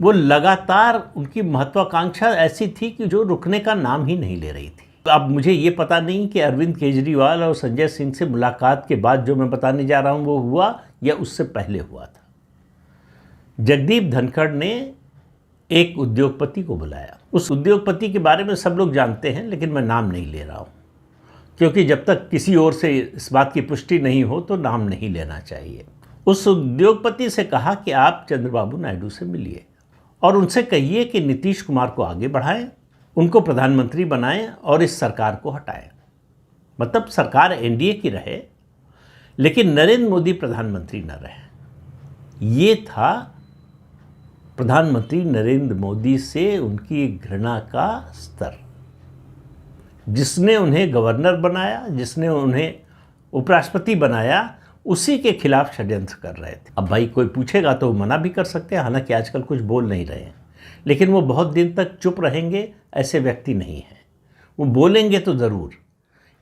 वो लगातार उनकी महत्वाकांक्षा ऐसी थी कि जो रुकने का नाम ही नहीं ले रही थी। अब मुझे ये पता नहीं कि अरविंद केजरीवाल और संजय सिंह से मुलाकात के बाद जो मैं बताने जा रहा हूँ वो हुआ या उससे पहले हुआ था। जगदीप धनखड़ ने एक उद्योगपति को बुलाया। उस उद्योगपति के बारे में सब लोग जानते हैं, लेकिन मैं नाम नहीं ले रहा हूँ, क्योंकि जब तक किसी ओर से इस बात की पुष्टि नहीं हो तो नाम नहीं लेना चाहिए। उस उद्योगपति से कहा कि आप चंद्रबाबू नायडू से मिलिए और उनसे कहिए कि नीतीश कुमार को आगे बढ़ाएं, उनको प्रधानमंत्री बनाएं और इस सरकार को हटाएं। मतलब सरकार एनडीए की रहे, लेकिन नरेंद्र मोदी प्रधानमंत्री न रहे। ये था प्रधानमंत्री नरेंद्र मोदी से उनकी घृणा का स्तर। जिसने उन्हें गवर्नर बनाया, जिसने उन्हें उपराष्ट्रपति बनाया, उसी के खिलाफ षड्यंत्र कर रहे थे। अब भाई कोई पूछेगा तो मना भी कर सकते हैं, हालांकि आजकल कुछ बोल नहीं रहे हैं, लेकिन वो बहुत दिन तक चुप रहेंगे ऐसे व्यक्ति नहीं हैं। वो बोलेंगे तो ज़रूर।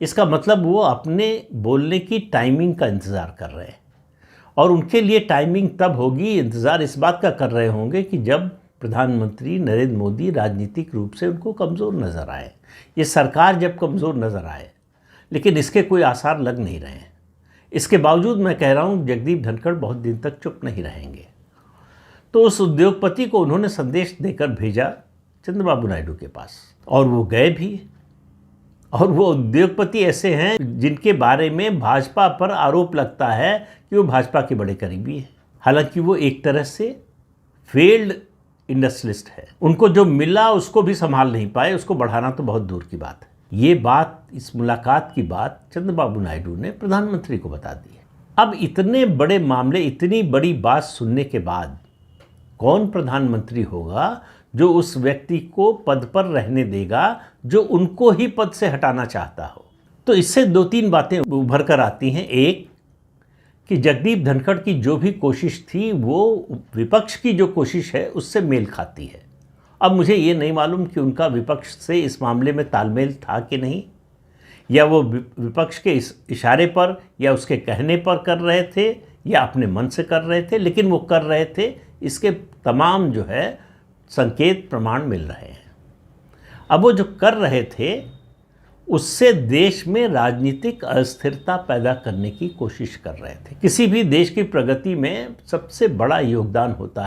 इसका मतलब वो अपने बोलने की टाइमिंग का इंतज़ार कर रहे हैं, और उनके लिए टाइमिंग तब होगी, इंतज़ार इस बात का कर रहे होंगे कि जब प्रधानमंत्री नरेंद्र मोदी राजनीतिक रूप से उनको कमज़ोर नज़र आए। ये सरकार जब कमज़ोर नज़र आए, लेकिन इसके कोई आसार लग नहीं रहे हैं। इसके बावजूद मैं कह रहा हूँ जगदीप धनखड़ बहुत दिन तक चुप नहीं रहेंगे। तो उस उद्योगपति को उन्होंने संदेश देकर भेजा चंद्रबाबू नायडू के पास, और वो गए भी। और वो उद्योगपति ऐसे हैं जिनके बारे में भाजपा पर आरोप लगता है कि वो भाजपा के बड़े करीबी हैं। हालांकि वो एक तरह से फेल्ड इंडस्ट्रियलिस्ट है। उनको जो मिला उसको भी संभाल नहीं पाए, उसको बढ़ाना तो बहुत दूर की बात है। ये बात, इस मुलाकात की बात चंद्रबाबू नायडू ने प्रधानमंत्री को बता दी है। अब इतने बड़े मामले, इतनी बड़ी बात सुनने के बाद कौन प्रधानमंत्री होगा जो उस व्यक्ति को पद पर रहने देगा जो उनको ही पद से हटाना चाहता हो? तो इससे दो तीन बातें उभर कर आती हैं। एक, कि जगदीप धनखड़ की जो भी कोशिश थी वो विपक्ष की जो कोशिश है उससे मेल खाती है। अब मुझे ये नहीं मालूम कि उनका विपक्ष से इस मामले में तालमेल था कि नहीं, या वो विपक्ष के इस इशारे पर या उसके कहने पर कर रहे थे या अपने मन से कर रहे थे, लेकिन वो कर रहे थे। इसके तमाम जो है संकेत प्रमाण मिल रहे हैं। अब वो जो कर रहे थे उससे देश में राजनीतिक अस्थिरता पैदा करने की कोशिश कर रहे थे। किसी भी देश की प्रगति में सबसे बड़ा योगदान होता है